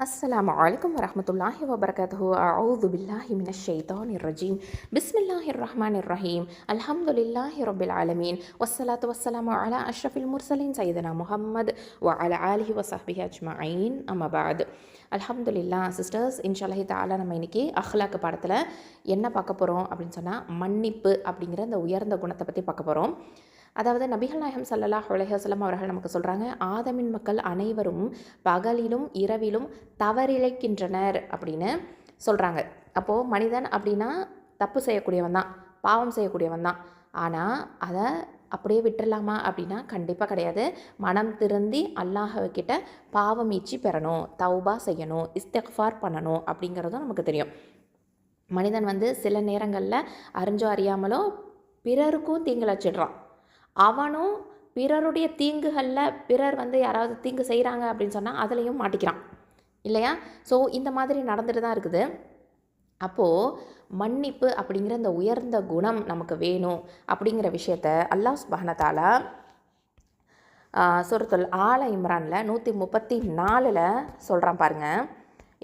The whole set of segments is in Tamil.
السلام عليكم ورحمة الله وبركاته. أعوذ بالله من الشيطان الرجيم. بسم الله الرحمن الرحيم. الحمد لله رب العالمين والصلاة والسلام على أشرف المرسلين سيدنا محمد وعلى آله وصحبه أجمعين. أما بعد. அல்ஹம்துலில்லா சிஸ்டர்ஸ், இன்ஷால்லாஹி தாலா நம்ம இன்றைக்கி அஹ்லாக்கு பாடத்தில் என்ன பார்க்க போகிறோம் அப்படின்னு சொன்னால், மன்னிப்பு அப்படிங்கிற இந்த உயர்ந்த குணத்தை பற்றி பார்க்க போகிறோம். அதாவது நபிகள் நாயகம் ஸல்லல்லாஹு அலைஹி வஸல்லம் அவர்கள் நமக்கு சொல்கிறாங்க, ஆதமின் மக்கள் அனைவரும் பகலிலும் இரவிலும் தவறிழைக்கின்றனர் அப்படின்னு சொல்கிறாங்க. அப்போது மனிதன் அப்படின்னா தப்பு செய்யக்கூடியவன் தான், பாவம் செய்யக்கூடியவன் தான். ஆனால் அதை அப்படியே விட்டுறலாமா அப்படின்னா கண்டிப்பாக கிடையாது. மனம் திருந்தி அல்லாஹ்கிட்ட பாவம் மீட்சி பெறணும், தௌபா செய்யணும், இஸ்திக்ஃபார் பண்ணணும் அப்படிங்கிறதும் நமக்கு தெரியும். மனிதன் சில நேரங்களில் அறிஞ்சோ அறியாமலோ பிறருக்கும் தீங்கிழைச்சிடுறான். அவனும் பிறருடைய தீங்குகளில் பிறர் யாராவது தீங்கு செய்கிறாங்க அப்படின்னு சொன்னால் அதுலேயும் மாட்டிக்கிறான் இல்லையா? ஸோ இந்த மாதிரி நடந்துட்டு தான் இருக்குது. அப்போது மன்னிப்பு அப்படிங்கிற இந்த உயர்ந்த குணம் நமக்கு வேணும் அப்படிங்கிற விஷயத்த அல்லாஹ் சுப்ஹானஹு வ தஆலா சூரத்துல் ஆல இம்ரானில் 134 சொல்கிறான் பாருங்கள்.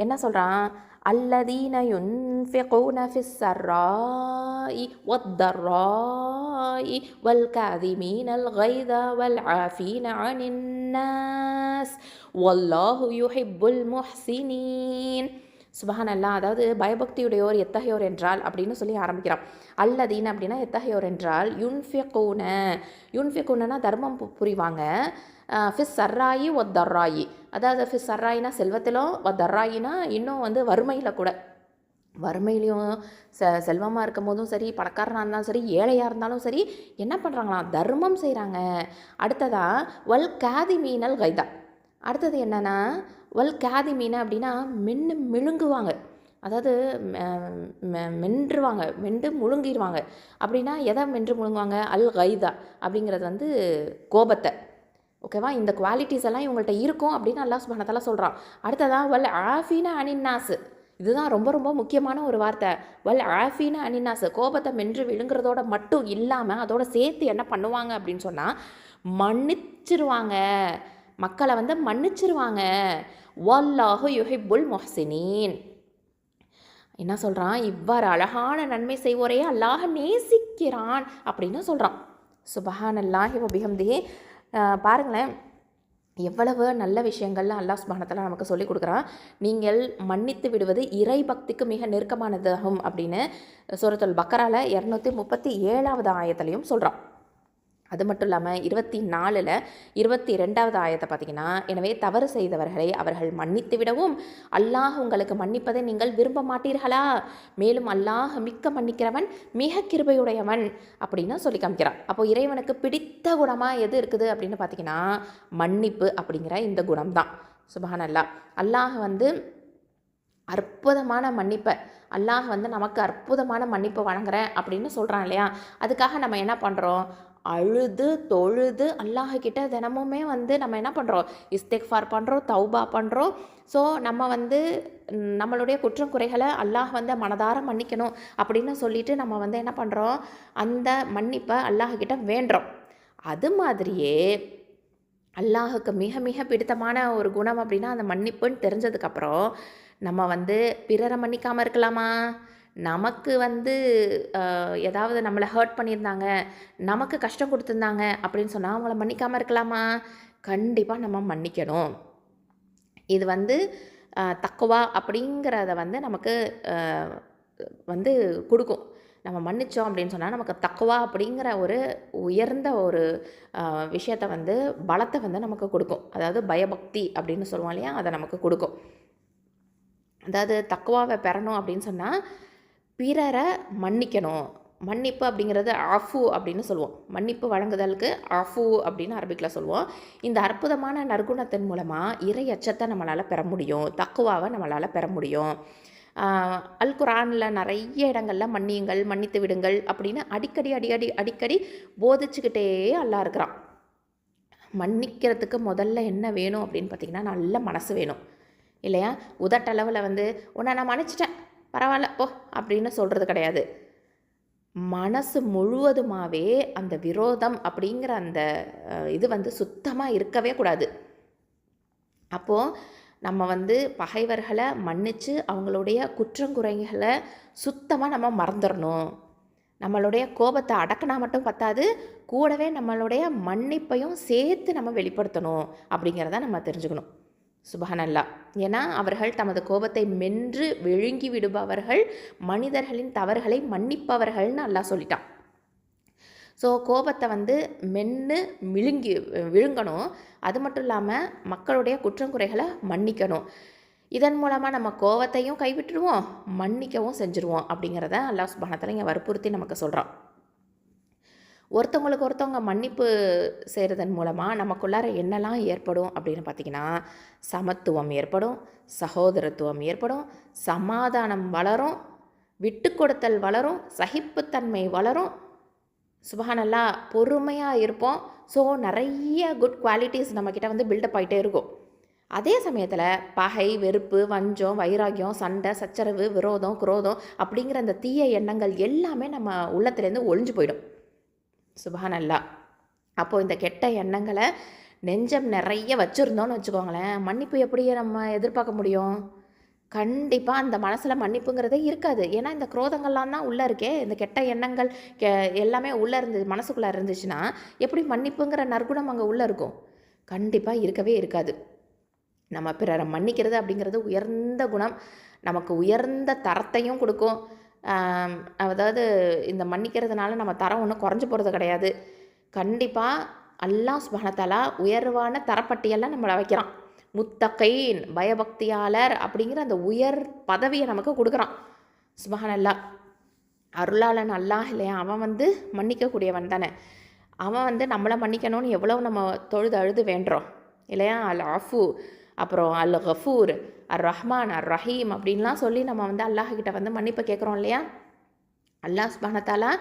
என்ன சொல்கிறான்? அல்லதீன யுன்ஃபிகூன ஃபிஸ் ஸர்ராஇ வத்தர்ராஇ வல் காதிமீனல் கைத வல் ஆஃபீன அனின் நாஸ் வல்லாஹு யுஹிப்புல் முஹ்சினீன். சுபஹானல்லாஹ். அதாவது பயபக்தியுடையோர் எத்தகையோர் என்றால் அப்படின்னு சொல்லி ஆரம்பிக்கிறான். அல்லதீன் அப்படின்னா எத்தகையோர் என்றால், யுன்ஃபிகூனா தர்மம் புரிவாங்க. ஃபிஸ் சர்ராயி ஒத்தர்ராயி, அதாவது ஃபிஸ் சர்ராயினா செல்வத்திலும், ஒத்தர்ராயினா இன்னும் வறுமையில் கூட. வறுமையிலையும் செல்வமாக இருக்கும் போதும் சரி, பணக்காரனாக இருந்தாலும் சரி, ஏழையாக இருந்தாலும் சரி, என்ன பண்ணுறாங்களாம்? தர்மம் செய்கிறாங்க. அடுத்ததாக வல் காதிமீனல் கைதா. அடுத்தது என்னென்னா வல் காதிமீன அப்படின்னா மென்று மிழுங்குவாங்க. அதாவது மென்றுவாங்க, மென்று முழுங்கிடுவாங்க. அப்படின்னா எதை மென்று முழுங்குவாங்க? அல் கைதா அப்படிங்கிறது கோபத்தை. ஓகேவா? இந்த குவாலிட்டிஸ் எல்லாம் இவங்கள்ட்ட இருக்கும் அப்படின்னு அல்லாஹ் சுப்ஹானஹு வ தஆலா சொல்கிறான். அடுத்ததான் வல் ஆஃபீன அனின்னாஸ். இதுதான் ரொம்ப ரொம்ப முக்கியமான ஒரு வார்த்தை. வல் ஆஃபீன அனின்னாஸ். கோபத்தை மென்று விழுங்குறதோட மட்டும் இல்லாமல் அதோட சேர்த்து என்ன பண்ணுவாங்க அப்படின்னு சொன்னால், மன்னிச்சிருவாங்க. மக்களை மன்னிச்சிருவாங்க. வல்லாஹு யுஹிப்புல் முஹ்சினீன். என்ன சொல்கிறான்? இவ்வாறு அழகான நன்மை செய்வோரையே அல்லாஹ் நேசிக்கிறான் அப்படின்னு சொல்கிறான். சுபஹானல்லாஹி வ பிஹம்திஹி. பாருங்களேன், எவ்வளவு நல்ல விஷயங்கள்லாம் அல்லாஹ் சுப்ஹானஹு வ தஆலா நமக்கு சொல்லிக் கொடுக்குறான். நீங்கள் மன்னித்து விடுவது இறை பக்திக்கு மிக நெருக்கமானதாகும் அப்படின்னு சூரத்துல் பக்கரால 237வது ஆயத்திலையும் சொல்கிறான். அது மட்டும் இல்லாமல் 24ல் 22வது ஆயத்தை பார்த்திங்கன்னா, எனவே தவறு செய்தவர்களை அவர்கள் மன்னித்து விடவும் அல்லாஹ் உங்களுக்கு மன்னிப்பதை நீங்கள் விரும்ப மாட்டீர்களா? மேலும் அல்லாஹ் மிக்க மன்னிக்கிறவன், மிக கிருபையுடையவன் அப்படின்னு சொல்லி காமிக்கிறான். அப்போது இறைவனுக்கு பிடித்த குணமாக எது இருக்குது அப்படின்னு பார்த்திங்கன்னா, மன்னிப்பு அப்படிங்கிற இந்த குணம் தான். சுப்ஹானல்லாஹ். அல்லாஹ் அற்புதமான மன்னிப்பை, அல்லாஹ் நமக்கு அற்புதமான மன்னிப்பு வழங்குறேன் அப்படின்னு சொல்கிறான் இல்லையா? அதுக்காக நம்ம என்ன பண்ணுறோம்? அழுது தொழுது அல்லாஹ்கிட்ட தினமுமே நம்ம என்ன பண்ணுறோம்? இஸ்திக்ஃபார் பண்ணுறோம், தௌபா பண்ணுறோம். ஸோ நம்ம நம்மளுடைய குற்றம் குறைகளை அல்லாஹ் மனதார மன்னிக்கணும் அப்படின்னு சொல்லிட்டு நம்ம என்ன பண்ணுறோம்? அந்த மன்னிப்பை அல்லாஹ்கிட்ட வேண்டுறோம். அது மாதிரியே அல்லாஹுக்கு மிக மிக பிடித்தமான ஒரு குணம் அப்படின்னா அந்த மன்னிப்புன்னு தெரிஞ்சதுக்கப்புறம் நம்ம பிறரை மன்னிக்காமல் இருக்கலாமா? நமக்கு ஏதாவது நம்மளை ஹர்ட் பண்ணியிருந்தாங்க, நமக்கு கஷ்டம் கொடுத்துருந்தாங்க அப்படின்னு சொன்னால் அவங்கள மன்னிக்காமல் இருக்கலாமா? கண்டிப்பாக நம்ம மன்னிக்கணும். இது தக்குவா அப்படிங்கிறத நமக்கு கொடுக்கும். நம்ம மன்னித்தோம் அப்படின்னு சொன்னால் நமக்கு தக்குவா அப்படிங்கிற ஒரு உயர்ந்த ஒரு விஷயத்தை பலத்தை நமக்கு கொடுக்கும். அதாவது பயபக்தி அப்படின்னு சொல்லுவோம் இல்லையா? அதை நமக்கு கொடுக்கும். அதாவது தக்குவாவை பெறணும் அப்படின்னு சொன்னால் பிறரை மன்னிக்கணும். மன்னிப்பு அப்படிங்கிறது ஆஃபு அப்படின்னு சொல்லுவோம். மன்னிப்பு வழங்குதலுக்கு ஆஃபு அப்படின்னு அரபிக்கில் சொல்லுவோம். இந்த அற்புதமான நற்குணத்தின் மூலமாக இறை அச்சத்தை நம்மளால் பெற முடியும், தக்குவாவை நம்மளால் பெற முடியும். அல் குர்ஆனில் நிறைய இடங்களில் மன்னியுங்கள், மன்னித்து விடுங்கள் அப்படின்னு அடிக்கடி போதிச்சுக்கிட்டே அல்லாஹ் இருக்கிறான். மன்னிக்கிறதுக்கு முதல்ல என்ன வேணும் அப்படின்னு பார்த்திங்கன்னா, நல்ல மனசு வேணும் இல்லையா? உதட்டளவில் உன்னை நான் மன்னிச்சிட்டேன், பரவாயில்ல போ அப்படின்னு சொல்கிறது கிடையாது. மனசு முழுவதுமாகவே அந்த விரோதம் அப்படிங்கிற அந்த இது சுத்தமாக இருக்கவே கூடாது. அப்போது நம்ம வந்து பகைவர்களை மன்னித்து அவங்களுடைய குற்றங்குறைகளை சுத்தமாக நம்ம மறந்துடணும். நம்மளுடைய கோபத்தை அடக்கினா மட்டும் பத்தாது, கூடவே நம்மளுடைய மன்னிப்பையும் சேர்த்து நம்ம வெளிப்படுத்தணும் அப்படிங்கிறத நம்ம தெரிஞ்சுக்கணும். சுபஹானல்லாஹ். ஏன்னா அவர்கள் தமது கோபத்தை மென்று விழுங்கி விடுபவர்கள் மனிதர்களின் தவறுகளை மன்னிப்பவர்கள்னு அல்லாஹ் சொல்லிட்டான். ஸோ கோபத்தை வந்து மென்று விழுங்கணும். அது மட்டும் இல்லாமல் மக்களுடைய குற்றங்குறைகளை மன்னிக்கணும். இதன் மூலமாக நம்ம கோபத்தையும் கைவிட்டுருவோம், மன்னிக்கவும் செஞ்சுருவோம் அப்படிங்கிறத அல்லாஹ் சுப்ஹானஹு வ தஆலா இங்கே வற்புறுத்தி நமக்கு சொல்கிறான். ஒருத்தவங்களுக்கு ஒருத்தவங்க மன்னிப்பு செய்கிறதன் மூலமாக நமக்குள்ளார என்னெல்லாம் ஏற்படும் அப்படின்னு பார்த்திங்கன்னா, சமத்துவம் ஏற்படும், சகோதரத்துவம் ஏற்படும், சமாதானம் வளரும், விட்டு கொடுத்தல் வளரும், சகிப்புத்தன்மை வளரும். சுபஹானல்லாஹ். பொறுமையாக இருப்போம். ஸோ நிறைய குட் குவாலிட்டிஸ் நம்மக்கிட்ட வந்து பில்டப் ஆகிட்டே இருக்கும். அதே சமயத்தில் பகை, வெறுப்பு, வஞ்சம், வைராக்கியம், சண்டை, சச்சரவு, விரோதம், குரோதம் அப்படிங்கிற அந்த தீய எண்ணங்கள் எல்லாமே நம்ம உள்ளத்துலேருந்து ஒழிஞ்சு போயிடும். சுபஹானல்லாஹ். அப்போது இந்த கெட்ட எண்ணங்களை நெஞ்சம் நிறைய வச்சுருந்தோன்னு வச்சுக்கோங்களேன், மன்னிப்பு எப்படி நம்ம எதிர்பார்க்க முடியும்? கண்டிப்பாக அந்த மனசில் மன்னிப்புங்கிறதே இருக்காது. ஏன்னா இந்த குரோதங்கள்லாம் தான் உள்ளே இருக்கே, இந்த கெட்ட எண்ணங்கள் எல்லாமே உள்ளே மனசுக்குள்ளே இருந்துச்சுன்னா எப்படி மன்னிப்புங்கிற நற்குணம் அங்கே உள்ளே இருக்கும்? கண்டிப்பாக இருக்கவே இருக்காது. நம்ம பிறரை மன்னிக்கிறது அப்படிங்கிறது உயர்ந்த குணம், நமக்கு உயர்ந்த தரத்தையும் கொடுக்கும். அதாவது இந்த மன்னிக்கிறதுனால நம்ம தரம் ஒன்றும் குறைஞ்சி போகிறது கிடையாது. கண்டிப்பாக அல்லாஹ் சுப்ஹானஹு வ தஆலா உயர்வான தரப்பட்டியெல்லாம் நம்மளை வைக்கிறான். முத்தகைன், பயபக்தியாளர் அப்படிங்கிற அந்த உயர் பதவியை நமக்கு கொடுக்குறான். சுப்ஹானல்லாஹ். அருளாளன் அல்லாஹ் இல்லையா, அவன் வந்து மன்னிக்கக்கூடியவன் தானே. அவன் வந்து நம்மளை மன்னிக்கணும்னு எவ்வளோ நம்ம தொழுது அழுது வேண்டுறோம் இல்லையா. அல் அஃபு, அப்புறம் அல் கஃபூர், அர் ரஹ்மான், அர் ரஹீம் அப்படின்லாம் சொல்லி நம்ம வந்து அல்லாஹ்கிட்ட வந்து மன்னிப்பை கேட்குறோம் இல்லையா. அல்லாஹ் சுப்ஹானஹு வ தஆலா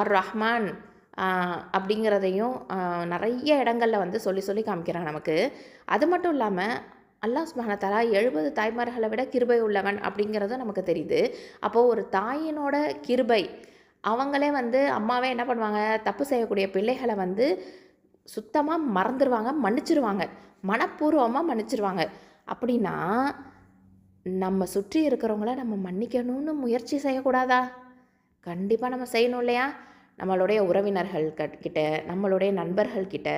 அர் ரஹ்மான் அப்படிங்கிறதையும் நிறைய இடங்களில் வந்து சொல்லி சொல்லி காமிக்கிறாங்க நமக்கு. அது மட்டும் இல்லாமல் அல்லாஹ் சுப்ஹானஹு வ தஆலா 70 தாய்மார்களை விட கிருபை உள்ளவன் அப்படிங்கிறதும் நமக்கு தெரியுது. அப்போது ஒரு தாயினோட கிருபை, அவங்களே வந்து அம்மாவே என்ன பண்ணுவாங்க, தப்பு செய்யக்கூடிய பிள்ளைகளை வந்து சுத்தமாக மறந்துடுவாங்க, மன்னிச்சிருவாங்க, மனப்பூர்வமாக மன்னிச்சிருவாங்க. அப்படின்னா நம்ம சுற்றி இருக்கிறவங்கள நம்ம மன்னிக்கணும்னு முயற்சி செய்யக்கூடாதா? கண்டிப்பாக நம்ம செய்யணும் இல்லையா. நம்மளுடைய உறவினர்கள் கிட்ட, நம்மளுடைய நண்பர்கள்கிட்ட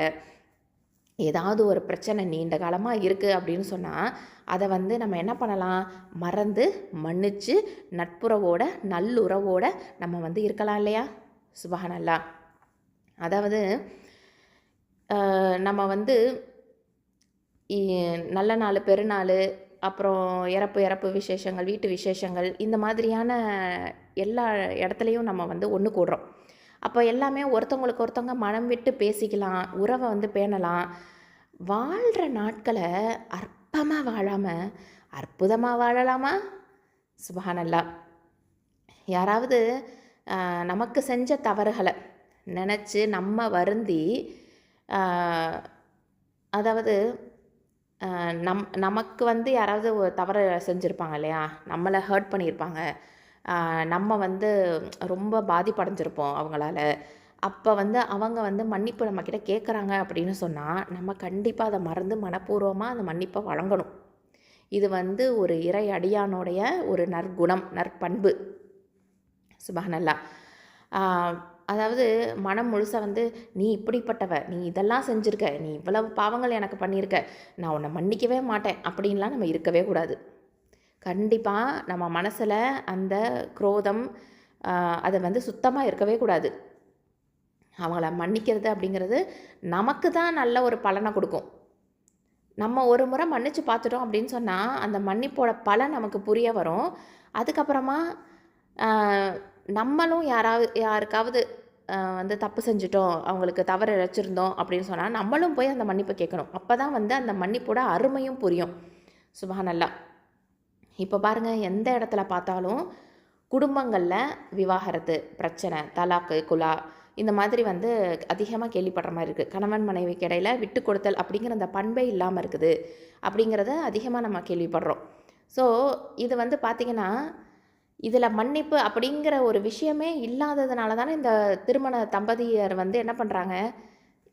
ஏதாவது ஒரு பிரச்சனை நீண்ட காலமாக இருக்குது அப்படின்னு சொன்னால் அதை வந்து நம்ம என்ன பண்ணலாம், மறந்து மன்னித்து நட்புறவோட நல்லுறவோட நம்ம வந்து இருக்கலாம் இல்லையா. சுபஹானல்லாஹ். அதாவது நம்ம வந்து நல்ல நாள், பெருநாள், அப்புறம் இறப்பு விசேஷங்கள், வீட்டு விசேஷங்கள், இந்த மாதிரியான எல்லா இடத்துலையும் நம்ம வந்து ஒன்று கூடுறோம். அப்போ எல்லாமே ஒருத்தவங்களுக்கு ஒருத்தவங்க மனம் விட்டு பேசிக்கலாம், உறவை வந்து பேணலாம். வாழ்கிற நாட்களை அற்பமாக வாழாமல் அற்புதமாக வாழலாமா? சுபஹானல்லாஹ். யாராவது நமக்கு செஞ்ச தவறுகளை நினச்சி நம்ம வருந்தி, அதாவது நமக்கு வந்து யாராவது ஒரு தவறு செஞ்சுருப்பாங்க இல்லையா, நம்மளை ஹர்ட் பண்ணியிருப்பாங்க, நம்ம வந்து ரொம்ப பாதிப்படைஞ்சிருப்போம் அவங்களால. அப்போ வந்து அவங்க வந்து மன்னிப்பு நம்மக்கிட்ட கேட்குறாங்க அப்படின்னு சொன்னால் நம்ம கண்டிப்பாக அதை மறந்து மனப்பூர்வமாக அந்த மன்னிப்பை வழங்கணும். இது வந்து ஒரு இறை அடியானுடைய ஒரு நற்குணம், நற்பண்பு. சுபஹானல்லாஹ். அதாவது மனம் முழுசாக வந்து நீ இப்படிப்பட்டவ, நீ இதெல்லாம் செஞ்சுருக்க, நீ இவ்வளவு பாவங்கள் எனக்கு பண்ணியிருக்க, நான் உன்னை மன்னிக்கவே மாட்டேன் அப்படின்லாம் நம்ம இருக்கவே கூடாது. கண்டிப்பாக நம்ம மனசில் அந்த குரோதம் அதை வந்து சுத்தமாக இருக்கவே கூடாது. அவங்கள மன்னிக்கிறது அப்படிங்கிறது நமக்கு தான் நல்ல ஒரு பலனை கொடுக்கும். நம்ம ஒரு முறை மன்னித்து பார்த்துட்டோம் அப்படின்னு சொன்னால் அந்த மன்னிப்போட பலன் நமக்கு புரிய வரும். அதுக்கப்புறமா நம்மளும் யாருக்காவது வந்து தப்பு செஞ்சிட்டோம், அவங்களுக்கு தவறு இழைச்சிருந்தோம் அப்படின்னு சொன்னால் நம்மளும் போய் அந்த மன்னிப்பை கேட்கணும். அப்போ தான் வந்து அந்த மன்னிப்போட அருமையும் புரியும். சுபஹானல்லாஹ். இப்போ பாருங்கள், எந்த இடத்துல பார்த்தாலும் குடும்பங்களில் விவாகரத்து பிரச்சனை, தலாக்கு, குலா, இந்த மாதிரி வந்து அதிகமாக கேள்விப்படுற மாதிரி இருக்குது. கணவன் மனைவிக்கு இடையில் விட்டு கொடுத்தல் அப்படிங்கிற அந்த பண்பே இல்லாமல் இருக்குது அப்படிங்கிறத அதிகமாக நம்ம கேள்விப்படுறோம். ஸோ இது வந்து பார்த்திங்கன்னா இதில் மன்னிப்பு அப்படிங்கிற ஒரு விஷயமே இல்லாததுனால தானே இந்த திருமண தம்பதியர் வந்து என்ன பண்ணுறாங்க,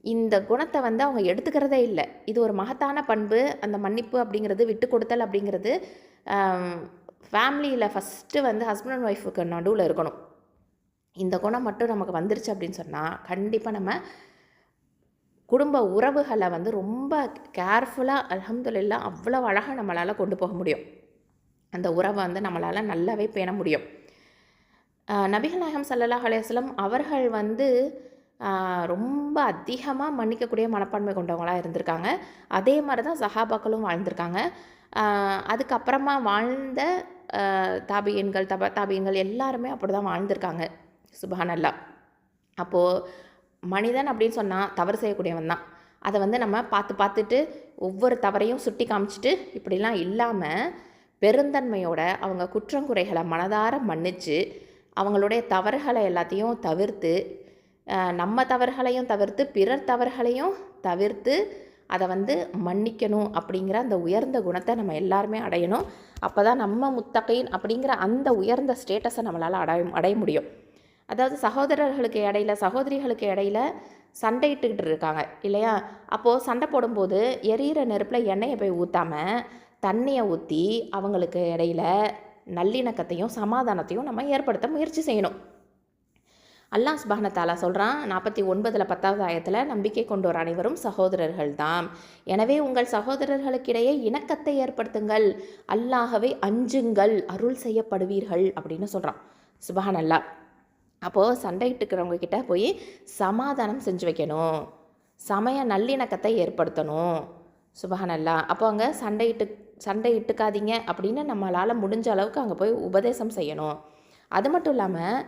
இந்த குணத்தை வந்து அவங்க எடுத்துக்கிறதே இல்லை. இது ஒரு மகத்தான பண்பு. அந்த மன்னிப்பு அப்படிங்கிறது, விட்டு கொடுத்தல் அப்படிங்கிறது ஃபேமிலியில் ஃபஸ்ட்டு வந்து ஹஸ்பண்ட் அண்ட் ஒய்ஃபுக்கு நடுவில் இருக்கணும். இந்த குணம் மட்டும் நமக்கு வந்துருச்சு அப்படின்னு சொன்னால் கண்டிப்பாக நம்ம குடும்ப உறவுகளை வந்து ரொம்ப கேர்ஃபுல்லாக அல்ஹம்துலில்லாஹ் அவ்வளோ அழகாக நம்மளால் கொண்டு போக முடியும். அந்த உறவை வந்து நம்மளால் நல்லாவே பேண முடியும். நபிகள் நாயகம் ஸல்லல்லாஹு அலைஹி வஸல்லம் அவர்கள் வந்து ரொம்ப அதிகமாக மன்னிக்கக்கூடிய மனப்பான்மை கொண்டவங்களாக இருந்திருக்காங்க. அதே மாதிரி தான் சஹாபாக்களும் வாழ்ந்திருக்காங்க. அதுக்கப்புறமா வாழ்ந்த தாபியன்கள் தாபியன்கள் எல்லாருமே அப்படி தான் வாழ்ந்திருக்காங்க. சுப்ஹானல்லாஹ். அப்போது மனிதன் அப்படின்னு சொன்னால் தவறு செய்யக்கூடியவன் தான். அதை வந்து நம்ம பார்த்துட்டு ஒவ்வொரு தவறையும் சுட்டி காமிச்சிட்டு இப்படிலாம் இல்லாமல் பெருந்தன்மையோட அவங்க குற்றங்குறைகளை மனதார மன்னித்து அவங்களுடைய தவறுகளை எல்லாத்தையும் தவிர்த்து, நம்ம தவறுகளையும் தவிர்த்து பிறர் தவறுகளையும் தவிர்த்து அதை வந்து மன்னிக்கணும் அப்படிங்கிற அந்த உயர்ந்த குணத்தை நம்ம எல்லாருமே அடையணும். அப்போ தான் நம்ம முத்தகீன் அப்படிங்கிற அந்த உயர்ந்த ஸ்டேட்டஸை நம்மளால் அடைய முடியும். அதாவது சகோதரர்களுக்கு இடையில சகோதரிகளுக்கு இடையில சண்டையிட்டுக்கிட்டு இருக்காங்க இல்லையா? அப்போது சண்டை போடும்போது எரியிற நெருப்பில் எண்ணெயை போய் ஊற்றாமல் தண்ணியை ஊற்றி அவங்களுக்கு இடையில நல்லிணக்கத்தையும் சமாதானத்தையும் நம்ம ஏற்படுத்த முயற்சி செய்யணும். அல்லாஹ் சுப்ஹானஹு வ தஆலா சொல்கிறான் 49 10வது ஆயத்தில், நம்பிக்கை கொண்டோர் அனைவரும் சகோதரர்கள் தாம், எனவே உங்கள் சகோதரர்களுக்கிடையே இணக்கத்தை ஏற்படுத்துங்கள், அல்லாஹ்வை அஞ்சுங்கள், அருள் செய்யப்படுவீர்கள் அப்படின்னு சொல்கிறான். சுப்ஹானல்லாஹ். அப்போது சண்டையிட்டுக்கிறவங்க கிட்ட போய் சமாதானம் செஞ்சு வைக்கணும், சமய நல்லிணக்கத்தை ஏற்படுத்தணும். சுப்ஹானல்லாஹ். அப்போ அங்கே சண்டையிட்டுக்காதீங்க அப்படின்னு நம்மளால் முடிஞ்ச அளவுக்கு அங்கே போய் உபதேசம் செய்யணும். அது மட்டும் இல்லாமல்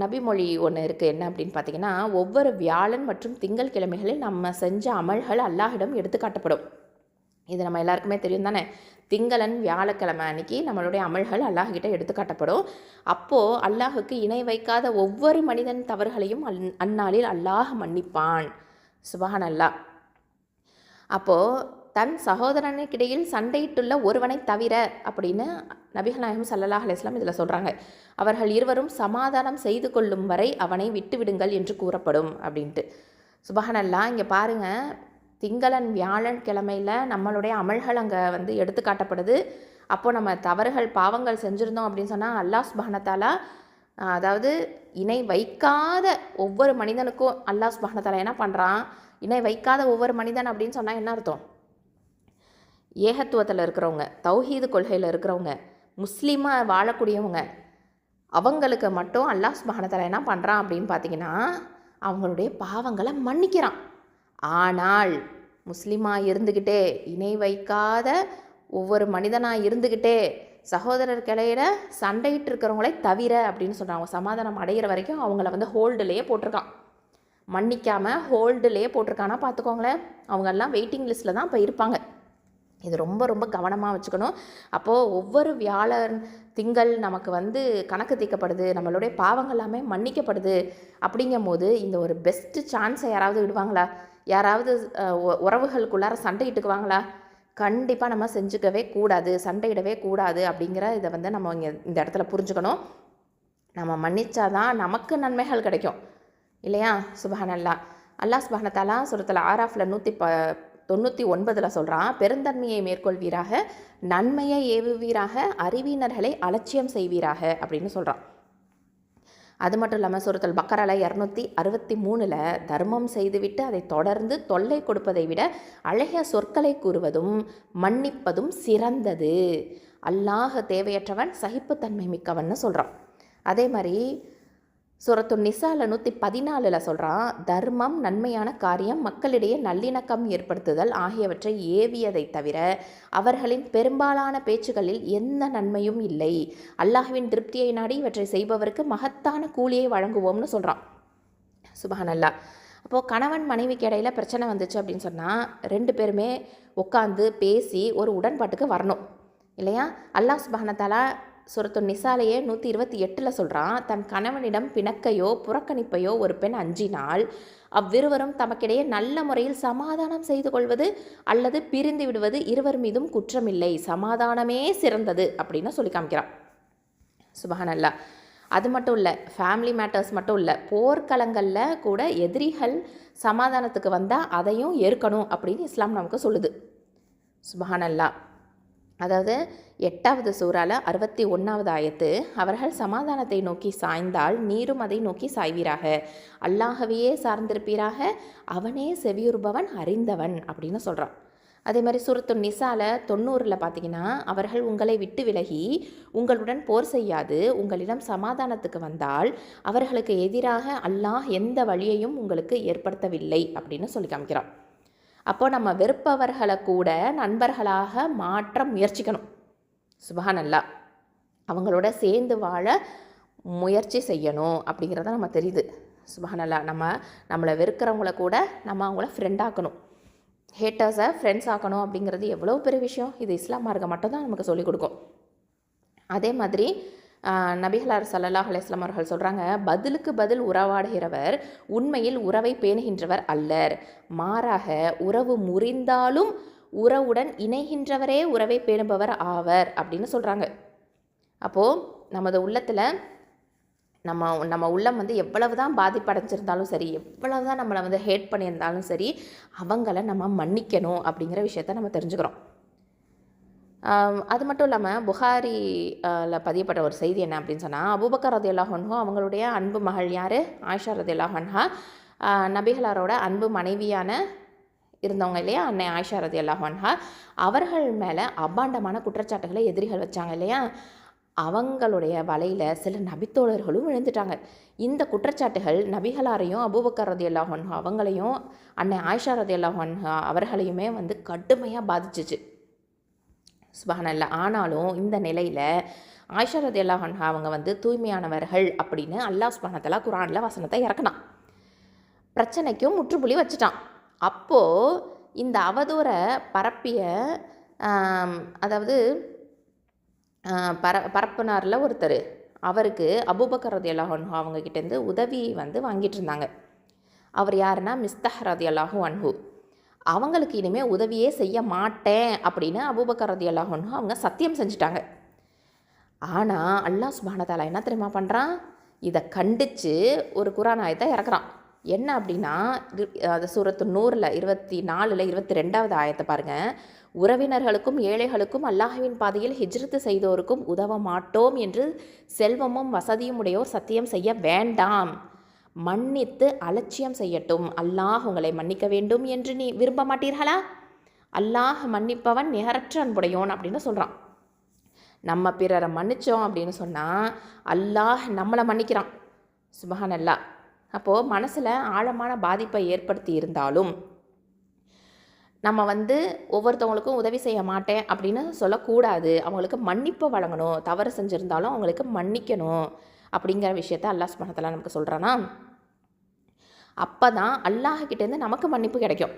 நபிமொழி ஒன்று இருக்குது. என்ன அப்படின்னு பார்த்தீங்கன்னா, ஒவ்வொரு வியாழன் மற்றும் திங்கள் கிழமைகளில் நம்ம செஞ்ச அமல்கள் அல்லாஹிடம் எடுத்து காட்டப்படும். இது நம்ம எல்லாருக்குமே தெரியும் தானே. திங்களன் வியாழக்கிழமை அன்னைக்கு நம்மளுடைய அமல்கள் அல்லாஹ்கிட்ட எடுத்து காட்டப்படும். அப்போது அல்லாஹுக்கு இணை வைக்காத ஒவ்வொரு மனிதன் தவறுகளையும் அந்நாளில் அல்லாஹ் மன்னிப்பான். சுப்ஹானல்லாஹ். அப்போது தன் சகோதரனுக்கிடையில் சண்டையிட்டுள்ள ஒருவனை தவிர அப்படின்னு நபிகள் நாயகம் ஸல்லல்லாஹு அலைஹி வஸல்லம் இதில் சொல்கிறாங்க. அவர்கள் இருவரும் சமாதானம் செய்து கொள்ளும் வரை அவனை விட்டு விடுங்கள் என்று கூறப்படும் அப்படின்ட்டு. சுப்ஹானல்லாஹ். இங்கே பாருங்கள், திங்களன் வியாழன் கிழமையில் நம்மளுடைய அமல்கள் அங்கே வந்து எடுத்து காட்டப்படுது. அப்போது நம்ம தவறுகள் பாவங்கள் செஞ்சுருந்தோம் அப்படின்னு சொன்னால் அல்லாஹ் சுப்ஹானஹு வ தஆலா அதாவது இணை வைக்காத ஒவ்வொரு மனிதனுக்கும் அல்லாஹ் சுப்ஹானஹு வ தஆலா என்ன பண்ணுறான், இணை வைக்காத ஒவ்வொரு மனிதன் அப்படின்னு சொன்னால் என்ன அர்த்தம்? ஏகத்துவத்தில் இருக்கிறவங்க, தௌஹீது கொள்கையில் இருக்கிறவங்க, முஸ்லீமாக வாழக்கூடியவங்க, அவங்களுக்கு மட்டும் அல்லாஹ் சுப்ஹானஹு வ தஆலா என்ன பண்ணுறான் அப்படின்னு பார்த்தீங்கன்னா அவங்களுடைய பாவங்களை மன்னிக்கிறான். ஆனால் முஸ்லீமாக இருந்துக்கிட்டே, இணை வைக்காத ஒவ்வொரு மனிதனாக இருந்துக்கிட்டே சகோதரர்கிடையில சண்டையிட்டு இருக்கிறவங்களே தவிர அப்படின்னு சொல்கிறாங்க. சமாதானம் அடைகிற வரைக்கும் அவங்கள வந்து ஹோல்டுலேயே போட்டிருக்கான், மன்னிக்காமல் ஹோல்டுலேயே போட்டிருக்கானா பார்த்துக்கோங்களேன். அவங்கெல்லாம் வெயிட்டிங் லிஸ்ட்டில் தான் இப்போ இருப்பாங்க. இது ரொம்ப ரொம்ப கவனமாக வச்சுக்கணும். அப்போது ஒவ்வொரு வியாழன் திங்கள் நமக்கு வந்து கணக்கு தீர்க்கப்படுது, நம்மளுடைய பாவங்கள் எல்லாமே மன்னிக்கப்படுது. அப்படிங்கும் போது இந்த ஒரு பெஸ்ட்டு சான்ஸை யாராவது விடுவாங்களா? யாராவது உறவுகளுக்குள்ளார சண்டையிட்டுக்குவாங்களா? கண்டிப்பாக நம்ம செஞ்சுக்கவே கூடாது, சண்டையிடவே கூடாது. அப்படிங்கிற இதை வந்து நம்ம இங்கே இந்த இடத்துல புரிஞ்சுக்கணும். நம்ம மன்னிச்சாதான் நமக்கு நன்மைகள் கிடைக்கும் இல்லையா? சுப்ஹானல்லாஹ். அல்லாஹ் சுப்ஹானஹு வ தஆலா சூரத்துல் ஆராஃபில் 199 சொல்கிறான், பெருந்தன்மையை மேற்கொள்வீராக, நன்மையை ஏவுவீராக, அறிவினர்களை அலட்சியம் செய்வீராக அப்படின்னு சொல்கிறான். அது மட்டும் இல்லாமல் சூரத்துல் பக்கரால 263 தர்மம் செய்துவிட்டு அதை தொடர்ந்து தொல்லை கொடுப்பதை விட அழகிய சொற்களை கூறுவதும் மன்னிப்பதும் சிறந்தது, அல்லாஹ் தேவையற்றவன் சகிப்புத்தன்மை மிக்கவன்னு சொல்கிறான். அதே மாதிரி சூரத்து நிசால 114 சொல்கிறான், தர்மம், நன்மையான காரியம், மக்களிடையே நல்லிணக்கம் ஏற்படுத்துதல் ஆகியவற்றை ஏவியதை தவிர அவர்களின் பெரும்பாலான பேச்சுகளில் எந்த நன்மையும் இல்லை. அல்லாஹ்வின் திருப்தியை நாடி இவற்றை செய்பவருக்கு மகத்தான கூலியை வழங்குவோம்னு சொல்கிறான். சுப்ஹானல்லாஹ். அப்போது கணவன் மனைவிக்கு இடையில பிரச்சனை வந்துச்சு அப்படின்னு சொன்னால் 2 பேருமே உட்காந்து பேசி ஒரு உடன்பாட்டுக்கு வரணும் இல்லையா? அல்லாஹ் சுப்ஹானஹு வ தஆலா சூரத்து நிசாலையே 128 சொல்கிறான், தன் கணவனிடம் பிணக்கையோ புறக்கணிப்பையோ ஒரு பெண் அஞ்சினால் அவ்விருவரும் தமக்கிடையே நல்ல முறையில் சமாதானம் செய்து கொள்வது அல்லது பிரிந்து விடுவது இருவர் மீதும் குற்றமில்லை, சமாதானமே சிறந்தது அப்படின்னு சொல்லி காமிக்கிறான். சுப்ஹானல்லாஹ். அது மட்டும் இல்லை, ஃபேமிலி மேட்டர்ஸ் மட்டும் இல்லை, போர்க்களங்களில் கூட எதிரிகள் சமாதானத்துக்கு வந்தால் அதையும் ஏற்கணும் அப்படின்னு இஸ்லாம் நமக்கு சொல்லுது. சுப்ஹானல்லாஹ். அதாவது 8வது சூறால 61வது ஆயத்து, அவர்கள் சமாதானத்தை நோக்கி சாய்ந்தால் நீரும் அதை நோக்கி சாய்வீராக, அல்லாஹவையே சார்ந்திருப்பீராக, அவனே செவியுறுபவன் அறிந்தவன் அப்படின்னு சொல்கிறான். அதே மாதிரி சூரத்து நிசால 90ல் பார்த்தீங்கன்னா, அவர்கள் உங்களை விட்டு விலகி உங்களுடன் போர் செய்யாது உங்களிடம் சமாதானத்துக்கு வந்தால் அவர்களுக்கு எதிராக அல்லாஹ் எந்த வழியையும் உங்களுக்கு ஏற்படுத்தவில்லை அப்படின்னு சொல்லி காமிக்கிறான். அப்போ நம்ம வெறுப்பவர்களை கூட நண்பர்களாக மாற்ற முயற்சிக்கணும். சுப்ஹானல்லாஹ். அவங்களோட சேர்ந்து வாழ முயற்சி செய்யணும் அப்படிங்கிறத நம்ம தெரியுது. சுப்ஹானல்லாஹ். நம்மளை வெறுக்கிறவங்கள கூட நம்ம அவங்கள ஃப்ரெண்டாக்கணும், ஹேட்டர்ஸை ஃப்ரெண்ட்ஸ் ஆக்கணும் அப்படிங்கிறது எவ்வளோ பெரிய விஷயம். இது இஸ்லாம் மார்க்கம் மட்டும்தான் நமக்கு சொல்லிக் கொடுக்கும். அதே மாதிரி நபிகளார் ஸல்லல்லாஹு அலைஹி வஸல்லம் அவர்கள் சொல்கிறாங்க, பதிலுக்கு பதில் உறவாடுகிறவர் உண்மையில் உறவை பேணுகின்றவர் அல்லர், மாறாக உறவு முறிந்தாலும் உறவுடன் இணைகின்றவரே உறவை பேணுபவர் ஆவர் அப்படின்னு சொல்கிறாங்க. அப்போது நமது உள்ளத்தில் நம்ம உள்ளம் எவ்வளவு தான் பாதிப்படைஞ்சிருந்தாலும் சரி, எவ்வளவு தான் நம்மளை ஹேட் பண்ணியிருந்தாலும் சரி, அவங்கள நம்ம மன்னிக்கணும் அப்படிங்கிற விஷயத்த நம்ம தெரிஞ்சுக்கிறோம். அது மட்டும் இல்லாமல் புகாரியில் பதியப்பட்ட ஒரு செய்தி என்ன அப்படின்னு சொன்னால், அபூபக்கர் ரலியல்லாஹு அன்ஹு அவங்களுடைய அன்பு மகள் யார், ஆயிஷா ரலியல்லாஹு அன்ஹா, நபிகளாரோட அன்பு மனைவியான இருந்தவங்க இல்லையா, அன்னை ஆயிஷா ரலியல்லாஹு அன்ஹா, அவர்கள் மேலே அபாண்டமான குற்றச்சாட்டுகளை எதிரிகள் வச்சாங்க இல்லையா, அவங்களுடைய வலையில் சில நபித்தோழர்களும் விழுந்துட்டாங்க. இந்த குற்றச்சாட்டுகள் நபிகளாரையும் அபூபக்கர் ரலியல்லாஹு அன்ஹு அவங்களையும் அன்னை ஆயிஷா ரலியல்லாஹு அன்ஹா அவர்களையுமே கடுமையாக பாதிச்சிச்சு. சுப்ஹானல்லாஹ். ஆனாலும் இந்த நிலையில் ஆயிஷா ரலியல்லாஹு அன்ஹா அவங்க தூய்மையானவர்கள் அப்படின்னு அல்லாஹ் சுப்ஹானஹு வ தஆலா குர்ஆனில் வசனத்தை இறக்குனான். பிரச்சனைக்கும் முற்றுப்புள்ளி வச்சுட்டான். அப்போது இந்த அவதூறை பரப்பிய அதாவது பரப்புனாரில் ஒருத்தர், அவருக்கு அபூபக்கர் ரலியல்லாஹு அன்ஹு அவங்கக்கிட்டேருந்து உதவி வாங்கிட்டு இருந்தாங்க. அவர் யாருன்னா மிஸ்தஹ் ரலியல்லாஹு அன்ஹு. அவங்களுக்கு இனிமேல் உதவியே செய்ய மாட்டேன் அப்படின்னு அபூபக்கர் ரலியல்லாஹு அன்ஹு அவங்க சத்தியம் செஞ்சுட்டாங்க. ஆனால் அல்லாஹ் சுப்ஹானஹு வ தஆலா என்ன தெரியுமா பண்ணுறான், இதை கண்டித்து ஒரு குர்ஆன் ஆயத்தை இறக்குறான். என்ன அப்படின்னா, அது சூரத்து நூறில் 24ல் 22வது ஆயத்தை பாருங்கள். உறவினர்களுக்கும் ஏழைகளுக்கும் அல்லாஹ்வின் பாதையில் ஹிஜ்ரத்து செய்தோருக்கும் உதவ மாட்டோம் என்று செல்வமும் வசதியும் உடையோர் சத்தியம் செய்ய வேண்டாம், மன்னித்து அலட்சியம் செய்யட்டும், அல்லாஹ் உங்களை மன்னிக்க வேண்டும் என்று நீ விரும்ப மாட்டீர்களா, அல்லாஹ் மன்னிப்பவன் நிகரற்ற அன்புடையோன் அப்படின்னு சொல்கிறான். நம்ம பிறரை மன்னித்தோம் அப்படின்னு சொன்னால் அல்லாஹ் நம்மளை மன்னிக்கிறான். சுப்ஹானல்லாஹ். அப்போது மனசில் ஆழமான பாதிப்பை ஏற்படுத்தி இருந்தாலும் நம்ம ஒவ்வொருத்தவங்களுக்கும் உதவி செய்ய மாட்டேன் அப்படின்னு சொல்லக்கூடாது, அவங்களுக்கு மன்னிப்பு வழங்கணும், தவறு செஞ்சுருந்தாலும் அவங்களுக்கு மன்னிக்கணும் அப்படிங்கிற விஷயத்த அல்லாஹ் சுப்ஹானஹு வ தஆலா நமக்கு சொல்கிறானா. அப்போ தான் அல்லாஹ்கிட்டேருந்து நமக்கு மன்னிப்பு கிடைக்கும்.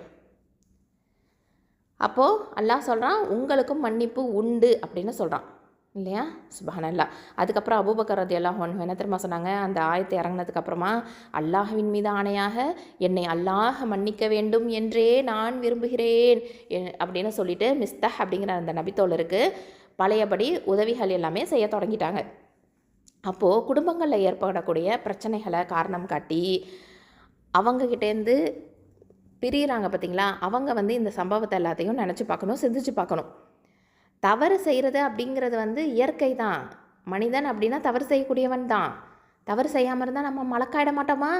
அப்போது அல்லாஹ் சொல்கிறான், உங்களுக்கும் மன்னிப்பு உண்டு அப்படின்னு சொல்கிறான் இல்லையா. சுப்ஹானல்லாஹ். அதுக்கப்புறம் அபூபக்கர் ரலியல்லாஹு அன்ஹு என்ன தெரியுமா சொன்னாங்க, அந்த ஆயத்தை இறங்கினதுக்கப்புறமா, அல்லாஹ்வின் மீது ஆணையாக என்னை அல்லாஹ் மன்னிக்க வேண்டும் என்றே நான் விரும்புகிறேன் அப்படின்னு சொல்லிட்டு மிஸ்தஹ் அப்படிங்கிற அந்த நபித்தோழருக்கு பழையபடி உதவிகள் எல்லாமே செய்ய தொடங்கிட்டாங்க. அப்போது குடும்பங்களில் ஏற்படக்கூடிய பிரச்சனைகளை காரணம் காட்டி அவங்கக்கிட்டேருந்து பிரியிறாங்க பார்த்திங்களா, அவங்க இந்த சம்பவத்தை எல்லாத்தையும் நினச்சி பார்க்கணும், சிந்திச்சு பார்க்கணும். தவறு செய்கிறது அப்படிங்கிறது இயற்கை தான். மனிதன் அப்படின்னா தவறு செய்யக்கூடியவன் தான். தவறு செய்யாமல் இருந்தால் நம்ம மலக்காயிட மாட்டோமா?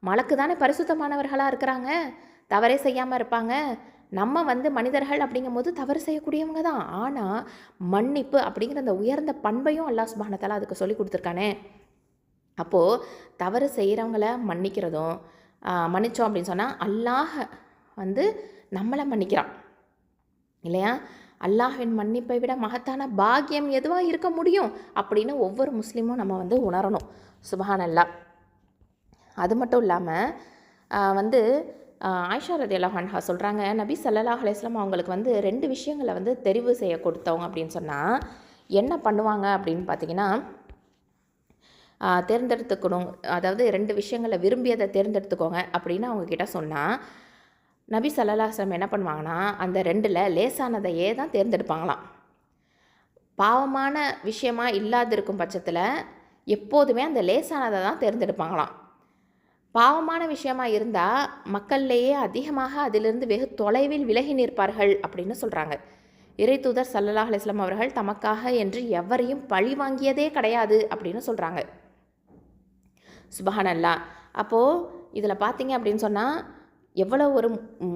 மலக்கு தானே பரிசுத்தமானவர்களாக இருக்கிறாங்க, தவறே செய்யாமல் இருப்பாங்க. நம்ம மனிதர்கள் அப்படிங்கும்போது தவறு செய்யக்கூடியவங்க தான். ஆனால் மன்னிப்பு அப்படிங்கிற அந்த உயர்ந்த பண்பையும் அல்லாஹ் சுப்ஹானஹு வ தஆலா அதுக்கு சொல்லி கொடுத்துருக்கானே. அப்போது தவறு செய்கிறவங்கள மன்னிக்கிறதும், மன்னித்தோம் அப்படின்னு சொன்னால் அல்லாஹ் நம்மளை மன்னிக்கிறான் இல்லையா. அல்லாஹ்வின் மன்னிப்பை விட மகத்தான பாக்கியம் எதுவாக இருக்க முடியும் அப்படின்னு ஒவ்வொரு முஸ்லீமும் நம்ம உணரணும். சுப்ஹானல்லாஹ். அது மட்டும் இல்லாமல் ஆயிஷா ரலியல்லாஹு அன்ஹா சொல்கிறாங்க, நபி ஸல்லல்லாஹு அலைஹி வஸல்லம் அவங்களுக்கு 2 விஷயங்களை தெரிவு செய்ய கொடுத்தவங்க அப்படின்னு சொன்னால் என்ன பண்ணுவாங்க அப்படின்னு பார்த்தீங்கன்னா, தேர்ந்தெடுத்துக்கணும், அதாவது 2 விஷயங்களை விரும்பியதை தேர்ந்தெடுத்துக்கோங்க அப்படின்னு அவங்கக்கிட்ட சொன்னால், நபி ஸல்லல்லாஹு அலைஹி வஸல்லம் என்ன பண்ணுவாங்கன்னா, அந்த 2ல் லேசானதையே தான் தேர்ந்தெடுப்பாங்களாம். பாவமான விஷயமா இல்லாதிருக்கும் பட்சத்தில் எப்போதுமே அந்த லேசானதை தான் தேர்ந்தெடுப்பாங்களாம். பாவமான விஷயமா இருந்தால் மக்கள்லேயே அதிகமாக அதிலிருந்து வெகு தொலைவில் விலகி நிற்பார்கள் அப்படின்னு சொல்கிறாங்க. இறை தூதர் ஸல்லல்லாஹு அலைஹி வஸல்லம் அவர்கள் தமக்காக என்று எவரையும் பழி வாங்கியதே கிடையாது அப்படின்னு சொல்கிறாங்க. சுபஹானல்லாஹ். அப்போது இதில் பார்த்தீங்க அப்படின்னு சொன்னால் எவ்வளோ ஒரு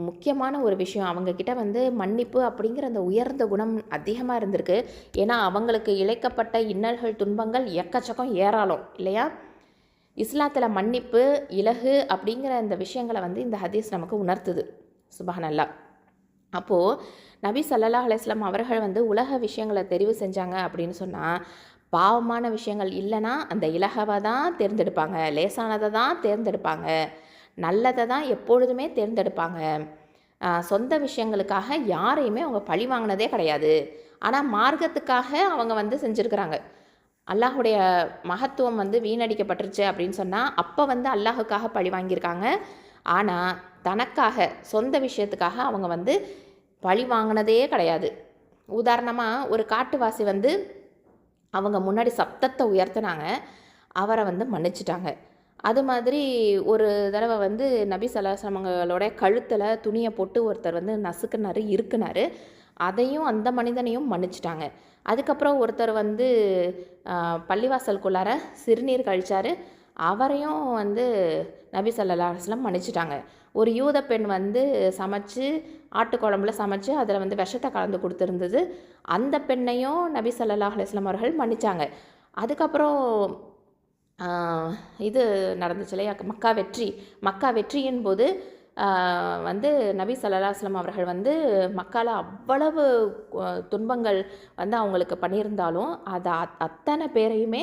முக்கியமான ஒரு விஷயம். அவங்கக்கிட்ட வந்து மன்னிப்பு அப்படிங்கிற அந்த உயர்ந்த குணம் அதிகமாக இருந்திருக்கு. ஏன்னா அவங்களுக்கு இழைக்கப்பட்ட இன்னல்கள் துன்பங்கள் எக்கச்சக்கம் ஏராளம் இல்லையா? இஸ்லாத்தில் மன்னிப்பு இலகு அப்படிங்கிற இந்த விஷயங்களை வந்து இந்த ஹதீஸ் நமக்கு உணர்த்துது. சுபஹானல்லாஹ். அப்போது நபி ஸல்லல்லாஹு அலைஹி வஸல்லம் அவர்கள் வந்து உலக விஷயங்களை தெரிவு செஞ்சாங்க அப்படின்னு சொன்னால் பாவமான விஷயங்கள் இல்லைன்னா அந்த இலகவை தான் தேர்ந்தெடுப்பாங்க, லேசானதை தான் தேர்ந்தெடுப்பாங்க, நல்லதை தான் எப்பொழுதுமே தேர்ந்தெடுப்பாங்க. சொந்த விஷயங்களுக்காக யாரையுமே அவங்க பழி வாங்கினதே கிடையாது. ஆனால் மார்க்கத்துக்காக அவங்க வந்து செஞ்சுருக்கிறாங்க. அல்லாஹுடைய மகத்துவம் வந்து வீணடிக்கப்பட்டுருச்சு அப்படின்னு சொன்னால் அப்போ வந்து அல்லாஹுக்காக பழி வாங்கியிருக்காங்க. ஆனால் தனக்காக சொந்த விஷயத்துக்காக அவங்க வந்து பழி வாங்கினதே கிடையாது. உதாரணமாக ஒரு காட்டுவாசி வந்து அவங்க முன்னாடி சப்தத்தை உயர்த்தினாங்க, அவரை வந்து மன்னிச்சிட்டாங்க. அது மாதிரி ஒரு தடவை வந்து நபி ஸல்லல்லாஹு அலைஹி வஸல்லம் அவங்களோட கழுத்தில் துணியை போட்டு ஒருத்தர் வந்து நசுக்குனாரு, இருக்குனாரு. அதையும் அந்த மனிதனையும் மன்னிச்சிட்டாங்க. அதுக்கப்புறம் ஒருத்தர் வந்து பள்ளிவாசலுக்குள்ளார சிறுநீர் கழிச்சார், அவரையும் வந்து நபி ஸல்லல்லாஹு அலைஹி வஸல்லம் மன்னிச்சிட்டாங்க. ஒரு யூத பெண் வந்து சமைச்சு ஆட்டுக்குழம்புல சமைச்சு அதில் வந்து விஷத்தை கலந்து கொடுத்துருந்தது, அந்த பெண்ணையும் நபி ஸல்லல்லாஹு அலைஹி வஸல்லம் அவர்கள் மன்னிச்சாங்க. அதுக்கப்புறம் இது நடந்துச்சு இல்லையா, மக்கா வெற்றியின் போது வந்து நபி ஸல்லல்லாஹு அலைஹி வஸல்லம் அவர்கள் வந்து மக்கால அவ்வளவு துன்பங்கள் வந்து அவங்களுக்கு பண்ணியிருந்தாலும் அதை அத்தனை பேரையுமே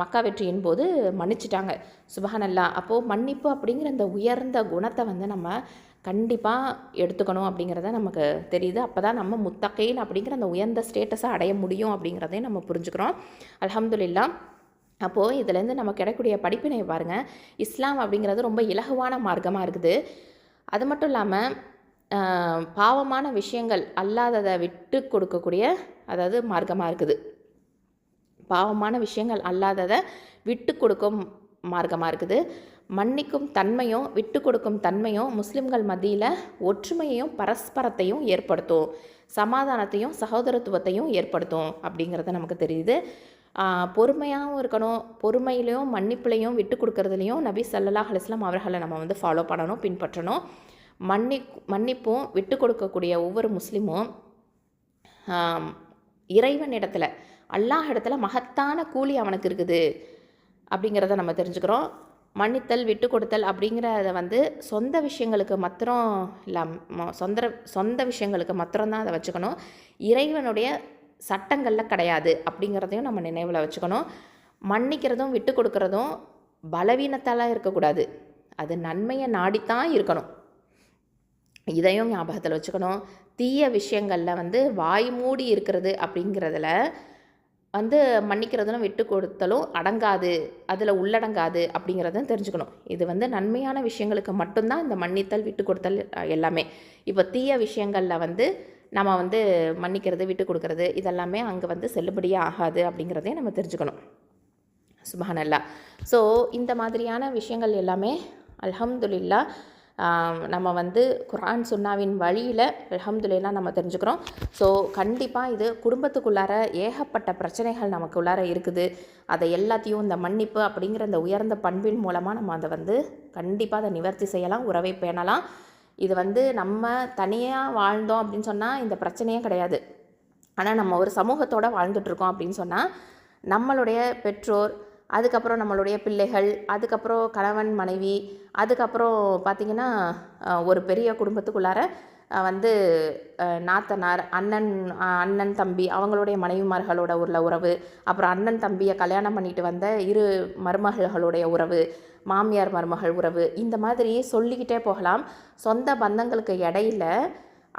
மக்கா வெற்றியின் போது மன்னிச்சிட்டாங்க. சுபஹானல்லாஹ். அப்போது மன்னிப்பு அப்படிங்கிற அந்த உயர்ந்த குணத்தை வந்து நம்ம கண்டிப்பாக எடுத்துக்கணும் அப்படிங்கிறத நமக்கு தெரியுது. அப்போ தான் நம்ம முத்தகீன் அப்படிங்கிற அந்த உயர்ந்த ஸ்டேட்டஸை அடைய முடியும் அப்படிங்கிறதையும் நம்ம புரிஞ்சுக்கிறோம். அல்ஹம்துலில்லாஹ். அப்போது இதிலேருந்து நம்ம கிடைக்கக்கூடிய படிப்பினை பாருங்கள். இஸ்லாம் அப்படிங்கிறது ரொம்ப இலகுவான மார்க்கமாக இருக்குது. அது மட்டும் இல்லாமல் பாவமான விஷயங்கள் அல்லாததை விட்டு கொடுக்கக்கூடிய அதாவது மார்க்கமாக இருக்குது. பாவமான விஷயங்கள் அல்லாததை விட்டு கொடுக்கும் மார்க்கமாக இருக்குது. மன்னிக்கும் தன்மையும் விட்டு கொடுக்கும் தன்மையும் முஸ்லிம்கள் மத்தியில் ஒற்றுமையையும் பரஸ்பரத்தையும் ஏற்படுத்தும், சமாதானத்தையும் சகோதரத்துவத்தையும் ஏற்படுத்தும் அப்படிங்கிறது நமக்கு தெரியுது. பொறுமையாகவும் இருக்கணும். பொறுமையிலையும் மன்னிப்புலையும் விட்டு கொடுக்கறதுலையும் நபி ஸல்லல்லாஹு அலைஹி வஸல்லம் அவர்களை நம்ம வந்து ஃபாலோ பண்ணணும், பின்பற்றணும். மன்னிப்பும் விட்டு கொடுக்கக்கூடிய ஒவ்வொரு முஸ்லீமும் இறைவன் இடத்துல அல்லாஹ் இடத்துல மகத்தான கூலி அவனுக்கு இருக்குது அப்படிங்கிறத நம்ம தெரிஞ்சுக்கிறோம். மன்னித்தல் விட்டு கொடுத்தல் அப்படிங்கிறத வந்து சொந்த விஷயங்களுக்கு மாத்திரம் சொந்த விஷயங்களுக்கு மாத்திரம்தான் அதை வச்சுக்கணும். இறைவனுடைய சட்டங்களில் கிடையாது அப்படிங்கிறதையும் நம்ம நினைவில் வச்சுக்கணும். மன்னிக்கிறதும் விட்டு கொடுக்கறதும் பலவீனத்தால் இருக்கக்கூடாது, அது நன்மையை நாடித்தான் இருக்கணும். இதையும் ஞாபகத்தில் வச்சுக்கணும். தீய விஷயங்களில் வந்து வாய் மூடி இருக்கிறது அப்படிங்கிறதுல வந்து மன்னிக்கிறதும் விட்டு கொடுத்தலும் அடங்காது, அதில் உள்ளடங்காது அப்படிங்கிறதும் தெரிஞ்சுக்கணும். இது வந்து நன்மையான விஷயங்களுக்கு மட்டும்தான் இந்த மன்னித்தல் விட்டு கொடுத்தல் எல்லாமே. இப்போ தீய விஷயங்களில் வந்து நம்ம வந்து மன்னிக்கிறது விட்டு கொடுக்கறது இதெல்லாமே அங்கே வந்து செல்லுபடியே ஆகாது அப்படிங்கிறதையும் நம்ம தெரிஞ்சுக்கணும். சுபஹானல்லாஹ். ஸோ இந்த மாதிரியான விஷயங்கள் எல்லாமே அல்ஹம்துலில்லாஹ் நம்ம வந்து குர்ஆன் சுன்னாவின் வழியில் அல்ஹம்துலில்லாஹ் நம்ம தெரிஞ்சுக்கிறோம். ஸோ கண்டிப்பாக இது குடும்பத்துக்குள்ளார ஏகப்பட்ட பிரச்சனைகள் நமக்குள்ளார இருக்குது. அதை எல்லாத்தையும் இந்த மன்னிப்பு அப்படிங்கிற இந்த உயர்ந்த பண்பின் மூலமாக நம்ம அதை வந்து கண்டிப்பாக அதை நிவர்த்தி செய்யலாம், உறவை பேணலாம். இது வந்து நம்ம தனியாக வாழ்ந்தோம் அப்படின்னு சொன்னால் இந்த பிரச்சனையே கிடையாது. ஆனால் நம்ம ஒரு சமூகத்தோடு வாழ்ந்துட்டுருக்கோம் அப்படின்னு சொன்னால் நம்மளுடைய பெற்றோர், அதுக்கப்புறம் நம்மளுடைய பிள்ளைகள், அதுக்கப்புறம் கணவன் மனைவி, அதுக்கப்புறம் பார்த்திங்கன்னா ஒரு பெரிய குடும்பத்துக்குள்ளார வந்து நாத்தனார், அண்ணன் தம்பி அவங்களுடைய மனைவிமார்களோட உள்ள உறவு, அப்புறம் அண்ணன் தம்பியை கல்யாணம் பண்ணிட்டு வந்த இரு மருமகள்களுடைய உறவு, மாமியார் மருமகள் உறவு, இந்த மாதிரி சொல்லிக்கிட்டே போகலாம். சொந்த பந்தங்களுக்கு இடையில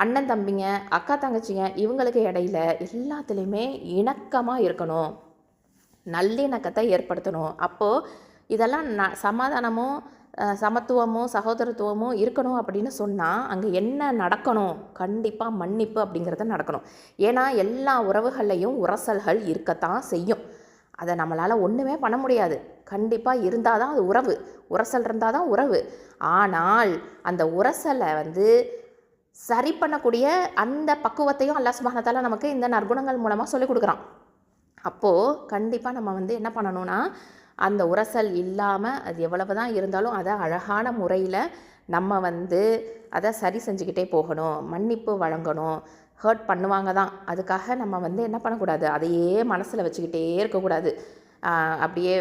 அண்ணன் தம்பிங்க, அக்கா தங்கச்சிங்க இவங்களுக்கு இடையில எல்லாத்துலேயுமே இணக்கமாக இருக்கணும், நல்லிணக்கத்தை ஏற்படுத்தணும். அப்போது இதெல்லாம் சமாதானமும் சமத்துவமும் சகோதரத்துவமும் இருக்கணும் அப்படின்னு சொன்னால் அங்கே என்ன நடக்கணும்? கண்டிப்பாக மன்னிப்பு அப்படிங்கிறத நடக்கணும். ஏன்னா எல்லா உறவுகள்லையும் உரசல்கள் இருக்கத்தான் செய்யும். அதை நம்மளால் ஒன்றுமே பண்ண முடியாது. கண்டிப்பாக இருந்தால் தான் அது உறவு, உரசல் இருந்தால் தான் உறவு. ஆனால் அந்த உரசலை வந்து சரி பண்ணக்கூடிய அந்த பக்குவத்தையும் அல்லாஹ் சுப்ஹானஹு வ தஆலா நமக்கு இந்த நற்குணங்கள் மூலமாக சொல்லிக் கொடுக்குறான். அப்போது கண்டிப்பாக நம்ம வந்து என்ன பண்ணணும்னா, அந்த உரசல் இல்லாமல் அது எவ்வளவு தான் இருந்தாலும் அதை அழகான முறையில் நம்ம வந்து அதை சரி செஞ்சுக்கிட்டே போகணும், மன்னிப்பு வழங்கணும். ஹர்ட் பண்ணுவாங்க தான், அதுக்காக நம்ம வந்து என்ன பண்ணக்கூடாது, அதையே மனசில் வச்சுக்கிட்டே இருக்கக்கூடாது. அப்படியே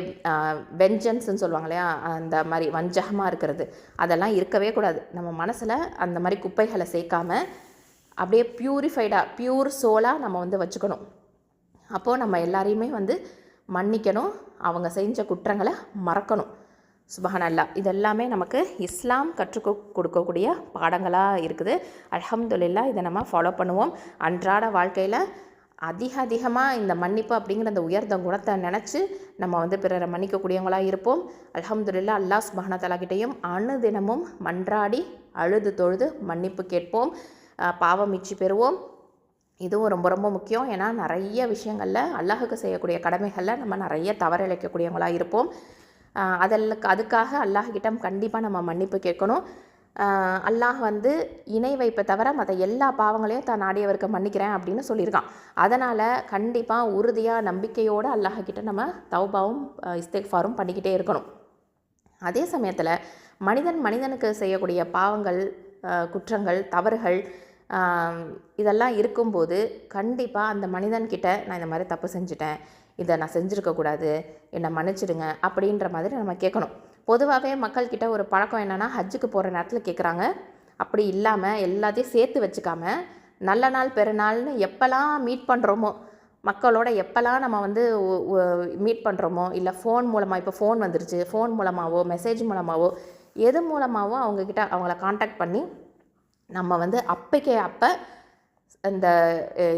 வெஞ்சன்ஸ்ன்னு சொல்லுவாங்க இல்லையா, அந்த மாதிரி வஞ்சகமாக இருக்கிறது அதெல்லாம் இருக்கவே கூடாது. நம்ம மனசில் அந்த மாதிரி குப்பைகளை சேர்க்காம அப்படியே பியூரிஃபைடாக பியூர் சோலாக நம்ம வந்து வச்சுக்கணும். அப்போது நம்ம எல்லாரையுமே வந்து மன்னிக்கணும், அவங்க செஞ்ச குற்றங்களை மறக்கணும். சுப்ஹானல்லாஹ். இதெல்லாமே நமக்கு இஸ்லாம் கற்றுக் கொடுக்கக்கூடிய பாடங்களாக இருக்குது. அல்ஹம்துலில்லாஹ். இதை நம்ம ஃபாலோ பண்ணுவோம். அன்றாட வாழ்க்கையில் அதிகமாக இந்த மன்னிப்பு அப்படிங்கிற அந்த உயர்ந்த குணத்தை நினச்சி நம்ம வந்து பிறரை மன்னிக்கக்கூடியவங்களாக இருப்போம். அல்ஹம்துலில்லாஹ். அல்லாஹ் சுப்ஹானஹு வ தஆலாகிட்டையும் அனுதினமும் மன்றாடி அழுது தொழுது மன்னிப்பு கேட்போம், பாவம் மீட்சி பெறுவோம். இதுவும் ரொம்ப ரொம்ப முக்கியம். ஏன்னா நிறைய விஷயங்களில் அல்லாஹுக்கு செய்யக்கூடிய கடமைகளில் நம்ம நிறைய தவறிழைக்கக்கூடியவங்களாக இருப்போம். அதுக்காக அல்லாஹ்கிட்ட கண்டிப்பாக நம்ம மன்னிப்பு கேட்கணும். அல்லாஹ் வந்து இணை வைப்பை தவிர மற்ற எல்லா பாவங்களையும் தான் நாடியவருக்கு மன்னிக்கிறேன் அப்படின்னு சொல்லியிருக்கான். அதனால் கண்டிப்பாக உறுதியாக நம்பிக்கையோடு அல்லாஹ்கிட்ட நம்ம தௌபாவும் இஸ்திக்ஃபாரும் பண்ணிக்கிட்டே இருக்கணும். அதே சமயத்தில் மனிதனுக்கு செய்யக்கூடிய பாவங்கள், குற்றங்கள், தவறுகள் இதெல்லாம் இருக்கும்போது கண்டிப்பாக அந்த மனிதன்கிட்ட நான் இந்த மாதிரி தப்பு செஞ்சுட்டேன், இதை நான் செஞ்சுருக்கக்கூடாது, என்னை மன்னிச்சிடுங்க அப்படின்ற மாதிரி நம்ம கேட்கணும். பொதுவாகவே மக்கள்கிட்ட ஒரு பழக்கம் என்னென்னா, ஹஜ்ஜுக்கு போகிற நேரத்தில் கேட்குறாங்க. அப்படி இல்லாமல் எல்லாத்தையும் சேர்த்து வச்சுக்காம நல்ல நாள் பெருநாள்னு எப்போல்லாம் மீட் பண்ணுறோமோ, மக்களோட எப்போல்லாம் நம்ம வந்து மீட் பண்ணுறோமோ, இல்லை ஃபோன் மூலமாக, இப்போ ஃபோன் வந்துருச்சு, ஃபோன் மூலமாகவோ மெசேஜ் மூலமாகவோ எது மூலமாகவோ அவங்கக்கிட்ட அவங்கள காண்டாக்ட் பண்ணி நம்ம வந்து அப்போக்கே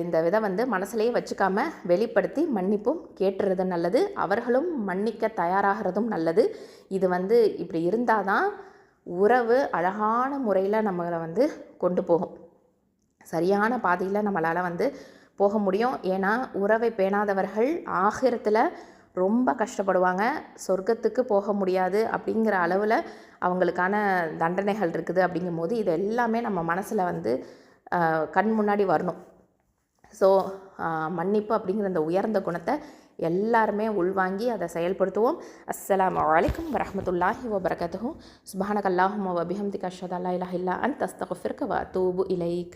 இந்த விதை வந்து மனசுலேயே வச்சுக்காமல் வெளிப்படுத்தி மன்னிப்பும் கேட்டுறது நல்லது. அவர்களும் மன்னிக்க தயாராகிறதும் நல்லது. இது வந்து இப்படி இருந்தால் தான் உறவு அழகான முறையில் நம்மளை வந்து கொண்டு போகும், சரியான பாதையில் நம்மளால் வந்து போக முடியும். ஏன்னா உறவை பேணாதவர்கள் ஆகிரத்தில் ரொம்ப கஷ்டப்படுவாங்க, சொர்க்கத்துக்கு போக முடியாது அப்படிங்கிற அளவில் அவங்களுக்கான தண்டனைகள் இருக்குது. அப்படிங்கும் போது இது எல்லாமே நம்ம மனசில் வந்து கண் முன்னாடி வரணும். ஸோ மன்னிப்பு அப்படிங்கிற அந்த உயர்ந்த குணத்தை எல்லாருமே உள்வாங்கி அதை செயல்படுத்துவோம். அஸ்ஸலாமு அலைக்கும் வரஹ்மத்துல்லாஹி வபரகாத்துஹு. சுப்ஹானக அல்லாஹும்ம வ பிஹம்திக அஷ்ஹது அல்லா இலாஹா இல்லா அன்த அஸ்தக்ஃபிருக வ அத்தூபு இலைக்.